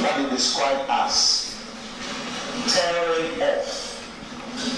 what they describe as tearing off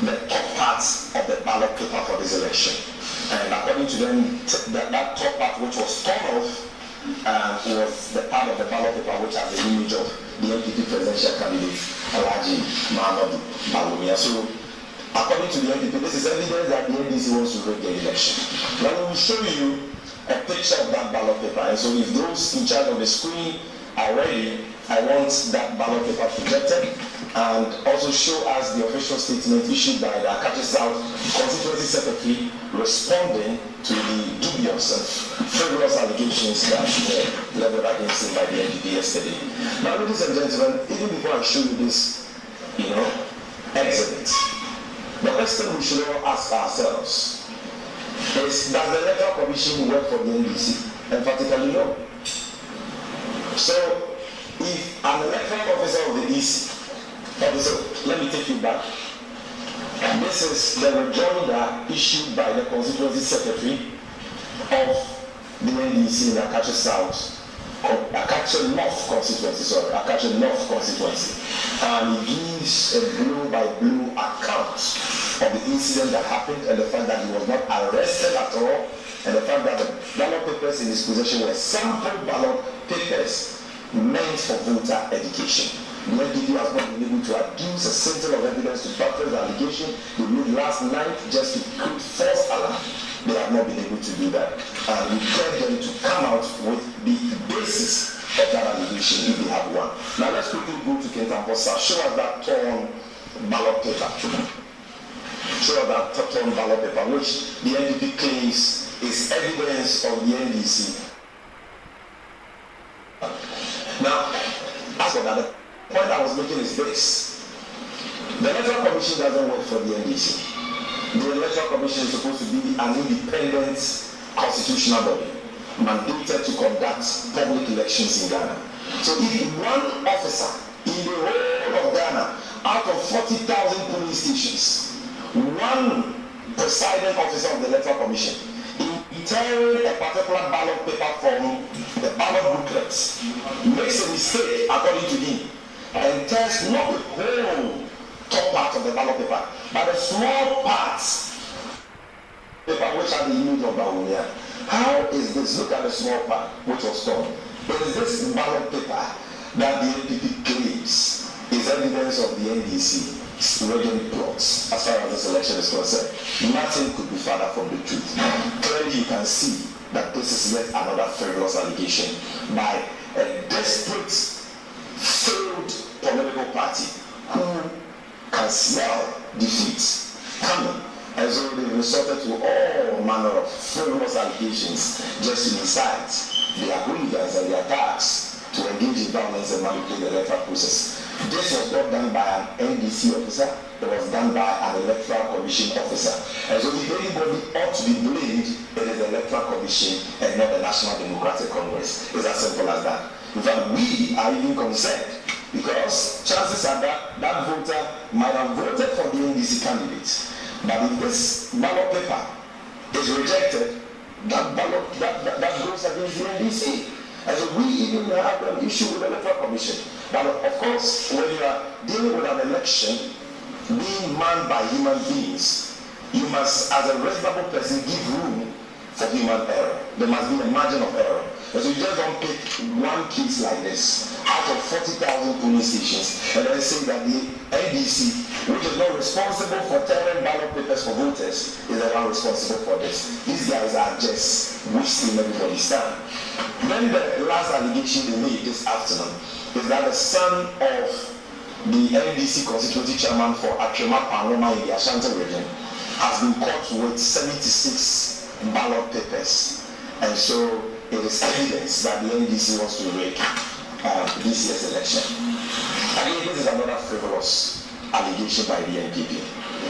the top parts of the ballot paper for this election. And according to them, that top part which was torn off was the part of the ballot paper which has the image of the NDC presidential candidate, Alhaji Muhammadu Bawumia. So, according to the NDC, this is evidence that the NDC wants to rig the election. Now, we will show you a picture of that ballot paper. And so, if those in charge of the screen are ready, I want that ballot paper projected and also show us the official statement issued by the Akachi South Constituency Secretary responding to the dubious and frivolous allegations that were leveled against him by the NDP yesterday. Now, ladies and gentlemen, even before I show you this, exhibit, the question we should all ask ourselves is, does the Electoral Commission work for the NDC? Emphatically, no. So, if an electoral officer of the EC, let me take you back. And this is the rejoinder issued by the Constituency Secretary of the NDC in Akachi South, Akachi North Constituency, and he gives a blow-by-blow account of the incident that happened and the fact that he was not arrested at all, and the fact that the ballot papers in his possession were sample ballot papers meant for voter education. The NDP has not been able to adduce a scintilla of evidence to buttress the allegation they made last night just to create false alarm. They have not been able to do that. And we beg them to come out with the basis of that allegation if they have one. Now let's quickly go to Kentamposa. Show us that torn ballot paper. Show us that torn ballot paper, which the NDP claims is evidence of the NDC. Now, as for that, the point I was making is this. The Electoral Commission doesn't work for the NDC. The Electoral Commission is supposed to be an independent constitutional body mandated to conduct public elections in Ghana. So if one officer in the whole of Ghana, out of 40,000 polling stations, one presiding officer of the Electoral Commission, in tearing a particular ballot paper from the ballot booklet, makes a mistake according to him, and tears not the whole top part of the ballot paper, but the small parts paper which are the image of Bawumia. How is this? Look at the small part which was torn. Is this ballot paper that the NDP claims is evidence of the NDC rigging plots as far as this election is concerned? Nothing could be further from the truth. Clearly you can see that this is yet another frivolous allegation by a desperate, failed political party who can smell defeat coming. And so they resorted to all manner of frivolous allegations just to incite their hooligans and their attacks to engage in violence and manipulate the electoral process. This was not done by an NDC officer, it was done by an Electoral Commission officer. And so if anybody ought to be blamed, it is the Electoral Commission and not the National Democratic Congress. It's as simple as that. In fact, we are even concerned because chances are that that voter might have voted for the NDC candidate. But if this ballot paper is rejected, that goes against the NDC. And so we even have an issue with the Electoral Commission. But of course, when you are dealing with an election being manned by human beings, you must, as a reasonable person, give room for human error. There must be a margin of error. And so you just don't pick one case like this out of 40,000 polling stations and then say that the NDC, which is not responsible for tearing ballot papers for voters, is the one responsible for this. These guys are just wasting everybody's time. Then the last allegation they made this afternoon is that the son of the NDC constituency chairman for Akrema Panoma in the Ashanti region has been caught with 76 ballot papers. And so it is evidence that the NDC wants to rig this year's election. Again, this is another frivolous allegation by the NDP.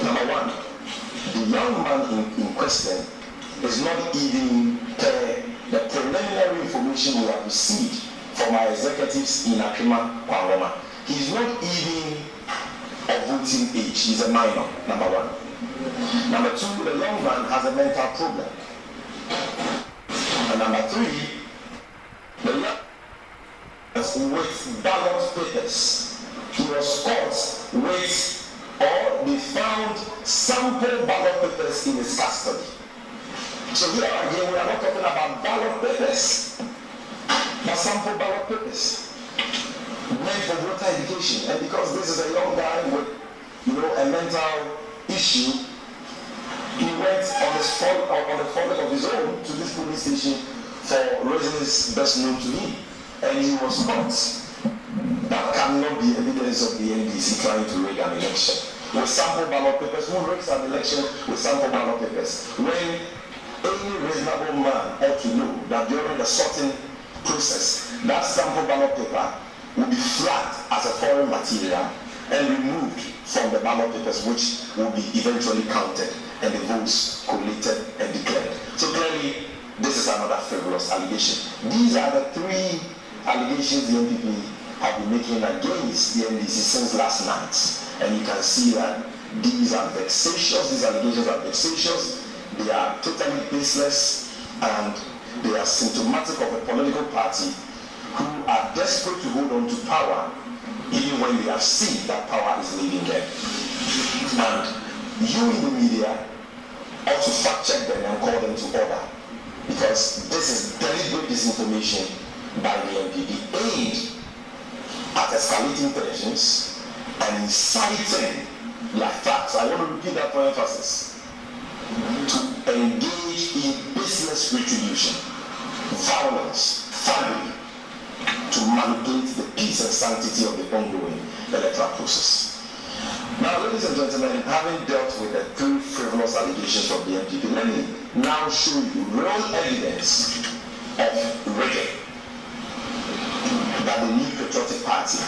Number one, the young man in question is not even the preliminary information we have received from our executives in Akrema Panoma. He's not even of voting age. He's a minor, number one. Number two, the young man has a mental problem. And number three, the young with ballot papers. He was caught with, or they found sample ballot papers in his custody. So here again, we are not talking about ballot papers, but sample ballot papers meant for voter education. And because this is a young guy with, a mental issue, he went on the follow of his own to this police station for reasons best known to him, and he was caught. That cannot be evidence of the NDC trying to rig an election with sample ballot papers. Who rigs an election with sample ballot papers? When any reasonable man ought to know that during the sorting process, that sample ballot paper will be flagged as a foreign material and removed from the ballot papers, which will be eventually counted and the votes collated and declared. So clearly, this is another frivolous allegation. These are the three allegations the NPP have been making against the NDC since last night. And you can see that these are vexatious, these allegations are vexatious, they are totally baseless, and they are symptomatic of a political party who are desperate to hold on to power even when they have seen that power is leaving them. And you in the media ought to fact check them and call them to order, because this is deliberate disinformation by the NPP aimed at escalating tensions and inciting their facts. I want to repeat that for emphasis. To engage in business retribution, violence, family, to manipulate the peace and sanctity of the ongoing electoral process. Now, ladies and gentlemen, having dealt with the three frivolous allegations from the NPP, let me now show you real evidence of rigging that the New Patriotic Party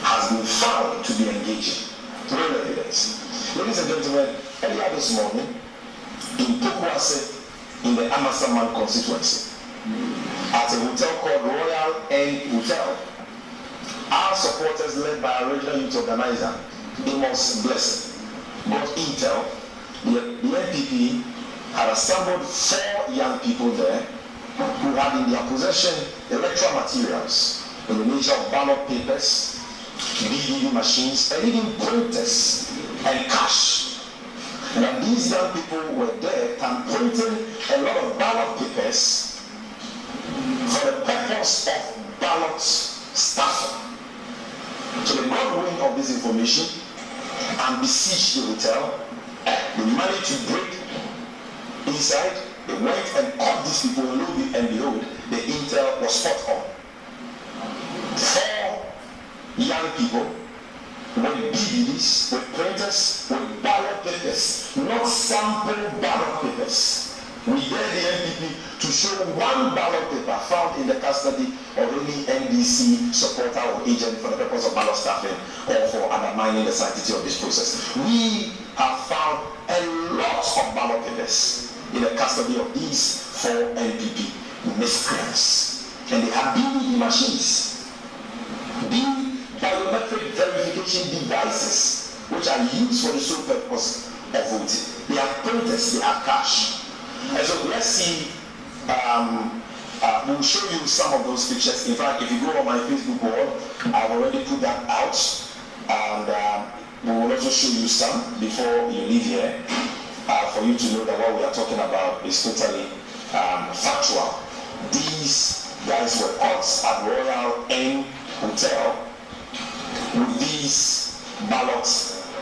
has been found to be engaging. Real evidence. Ladies and gentlemen, earlier this morning, in Pokuase, in the Amasaman constituency, at a hotel called Royal N Hotel, our supporters, led by our regional youth organizer, Amos Blessing, got intel. The NPP had assembled 4 young people there who had in their possession electoral materials in the nature of ballot papers, DVD machines, and even printers and cash. And that these young people were there printing a lot of ballot papers for the purpose of ballot stuffing. So they got wind of this information and besieged the hotel. They managed to break inside. They went and caught these people, and behold, the intel was spot on. 4 young people with DVDs, with printers, with ballot papers, not sample ballot papers. We dare the NPP to show one ballot paper found in the custody of any NDC supporter or agent for the purpose of ballot stuffing or for undermining the sanctity of this process. We have found a lot of ballot papers in the custody of these 4 NPP miscreants. And they have DVD machines, biometric verification devices, which are used for the sole purpose of voting. They have printers, they have cash. And so let's see, we'll show you some of those pictures. In fact, if you go on my Facebook wall, I've already put that out, and we will also show you some before you leave here, for you to know that what we are talking about is totally factual. These guys were caught at Royal N Hotel with these ballot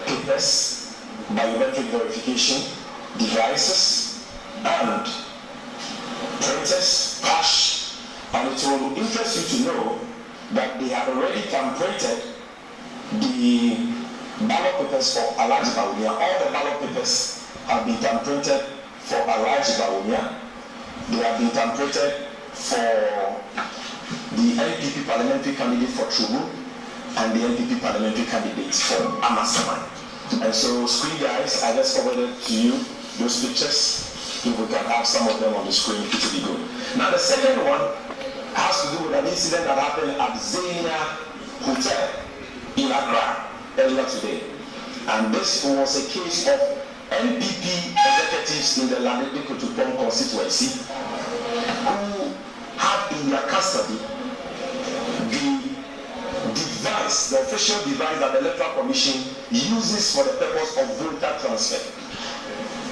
papers, biometric verification devices, and printers, cash. And it will interest you to know that they have already printed the ballot papers for Alhaji Bawumia. All the ballot papers have been printed for Alhaji Bawumia. They have been printed for the NPP parliamentary candidate for Trubu and the NPP parliamentary candidate for Amasaman. And so, screen guys, I just forwarded to you those pictures. If we can have some of them on the screen, it will be good. Now, the second one has to do with an incident that happened at Xenia Hotel in Accra earlier today. And this was a case of NPP executives in the Ladidi Kutupong constituency who had in their custody the device, the official device that the Electoral Commission uses for the purpose of voter transfer.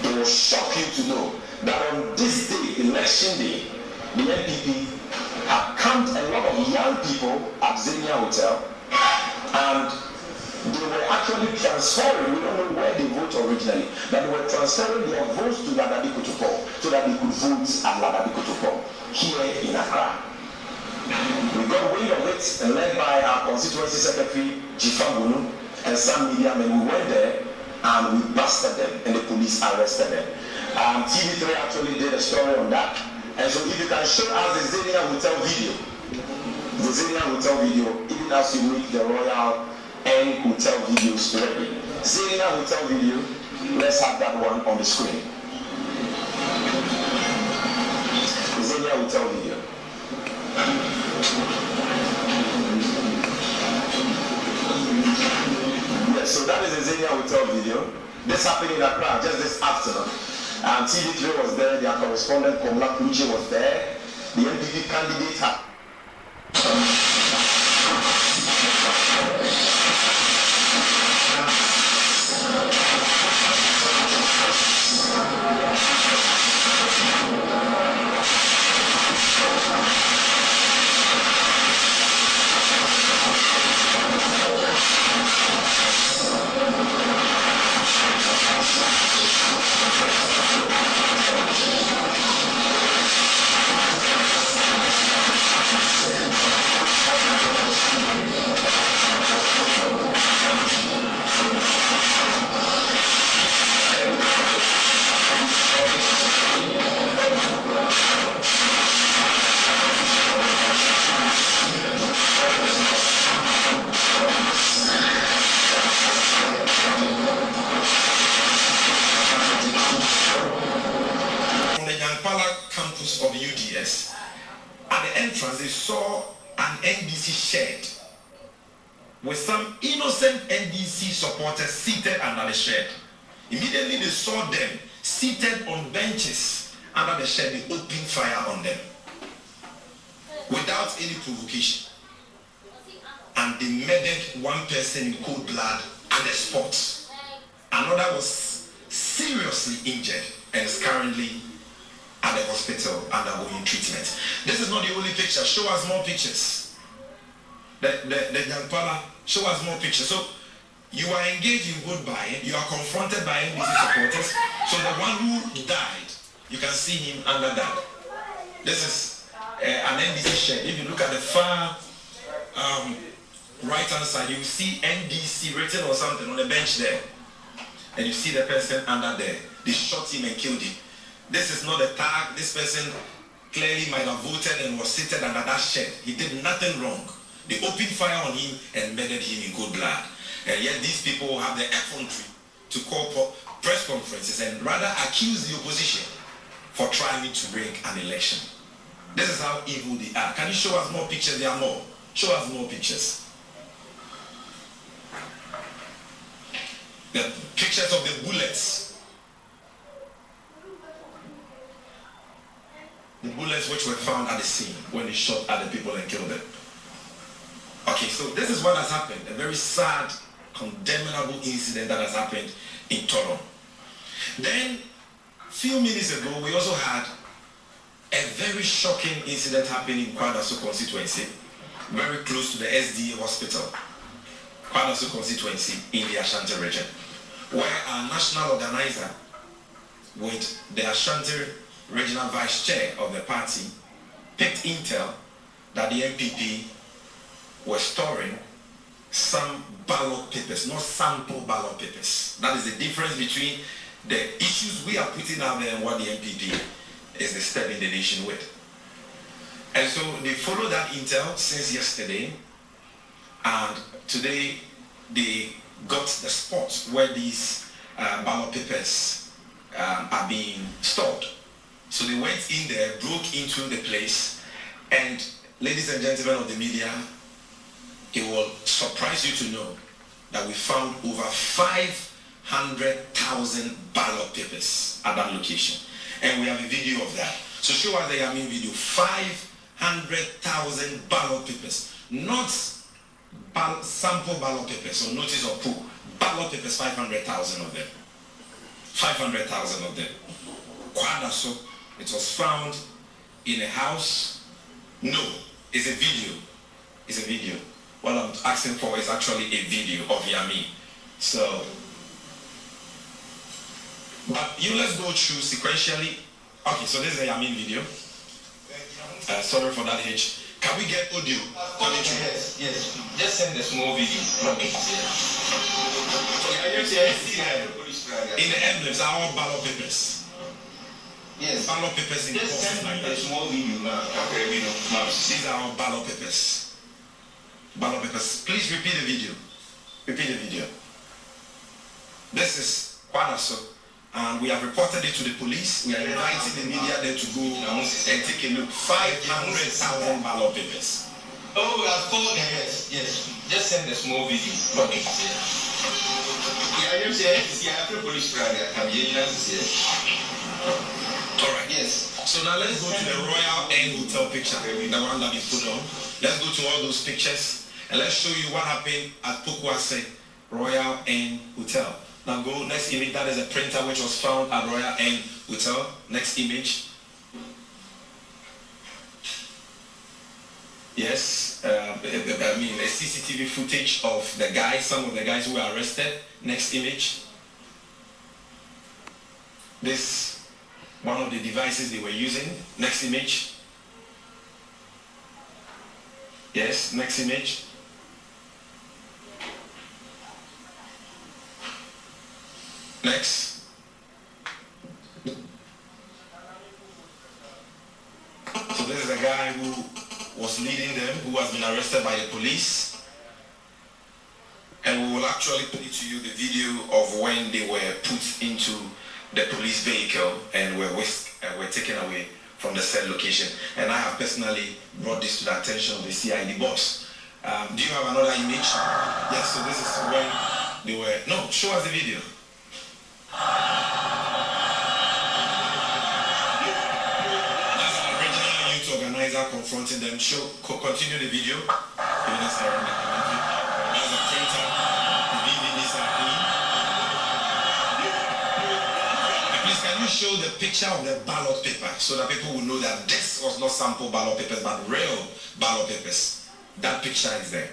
It will shock you to know that on this day, election day, the NPP have camped a lot of young people at Xenia Hotel, and they were actually transferring, we don't know where they vote originally, but they were transferring their votes to Ladabi Kotoko so that they could vote at Ladabi Kotoko here in Accra. We got wind of it and led by our constituency secretary, Jifangunu, and some media men. We went there and we busted them and the police arrested them. TV3 actually did a story on that. And so if you can show us the Xenia Hotel video, even as you make the Royal and Hotel videos ready. Xenia Hotel video, let's have that one on the screen. Xenia Hotel video. Yes, so that is the Xenia Hotel video. This happened in Accra just this afternoon. TV3 was there, their correspondent Komla Kuche was there. The NPP candidate had of UDS. At the entrance, they saw an NDC shed with some innocent NDC supporters seated under the shed. Immediately, they saw them seated on benches under the shed. They opened fire on them without any provocation. And they murdered one person in cold blood at the spot. Another was seriously injured and is currently at the hospital undergoing treatment. This is not the only picture. Show us more pictures. The young Pala, show us more pictures. So you are engaged in vote buying. You are confronted by NDC supporters. So the one who died, you can see him under that. This is an NDC shed. If you look at the far right hand side, you will see NDC written or something on the bench there. And you see the person under there. They shot him and killed him. This is not a tag. This person clearly might have voted and was seated under that shed. He did nothing wrong. They opened fire on him and murdered him in cold blood. And yet these people have the effrontery to call press conferences and rather accuse the opposition for trying to rig an election. This is how evil they are. Can you show us more pictures? There are more. Show us more pictures. The pictures of the bullets. The bullets which were found at the scene when they shot at the people and killed them. Okay, so this is what has happened. A very sad, condemnable incident that has happened in Toronto. Then, a few minutes ago, we also had a very shocking incident happening in Kwadaso constituency, very close to the SDA hospital, Kwadaso constituency in the Ashanti region, where our national organizer with the Ashanti regional vice chair of the party picked intel that the MPP were storing some ballot papers, not sample ballot papers. That is the difference between the issues we are putting out there and what the MPP is disturbing the nation with. And so they followed that intel since yesterday, and today they got the spot where these ballot papers are being stored. So they went in there, broke into the place, and ladies and gentlemen of the media, it will surprise you to know that we found over 500,000 ballot papers at that location. And we have a video of that. So show us the Yamin video. 500,000 ballot papers. Not sample ballot papers, so notice of pool. Ballot papers, 500,000 of them. 500,000 of them. Kwadaso, it was found in a house. No, it's a video. It's a video. What I'm asking for is actually a video of Yami. So, but let's go through sequentially. Okay, so this is a Yamin video. Sorry for that hitch. Can we get audio? Yes, yes. Just send a small video. Okay. In the emblems are all ballot papers. Yes. Ballot papers in the boxes like that. Small video now. Okay, video. These are all ballot papers. Ballot papers. Please repeat the video. Repeat the video. This is Kwadaso. And we have reported it to the police. We are inviting the media there to go and take a look. 500,000 ballot papers. Oh, we have called them. Yes, yes. Just send a small video. Okay. Yeah, I say, police all right. Yes. So now let's go to the Royal N Hotel picture, the one that we put on. Let's go to all those pictures and let's show you what happened at Pokwase Royal N Hotel. Now go next image. That is a printer which was found at Royal N Hotel. Next image. Yes, I mean a CCTV footage of the guys, some of the guys who were arrested. Next image. This one of the devices they were using. Next image. Yes, next image. Next. So this is a guy who was leading them, who has been arrested by the police. And we will actually play to you the video of when they were put into the police vehicle and were taken away from the said location. And I have personally brought this to the attention of the CID boss. Do you have another image? Yes, so this is when they were... No, show us the video. That's an original youth organizer confronting them. Continue the video. That's a printer. The DVDs are in. Please, can you show the picture of the ballot paper so that people will know that this was not sample ballot papers but real ballot papers? That picture is there.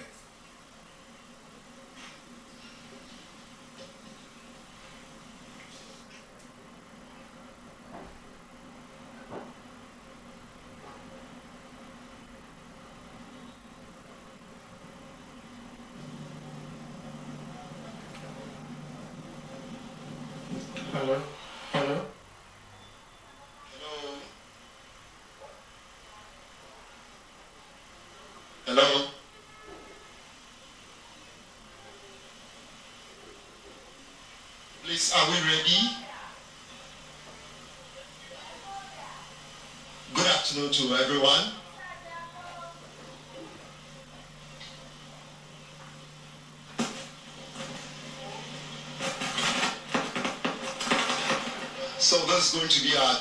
Hello? Hello? Hello? Hello? Please, are we ready? Good afternoon to everyone. So this is going to be our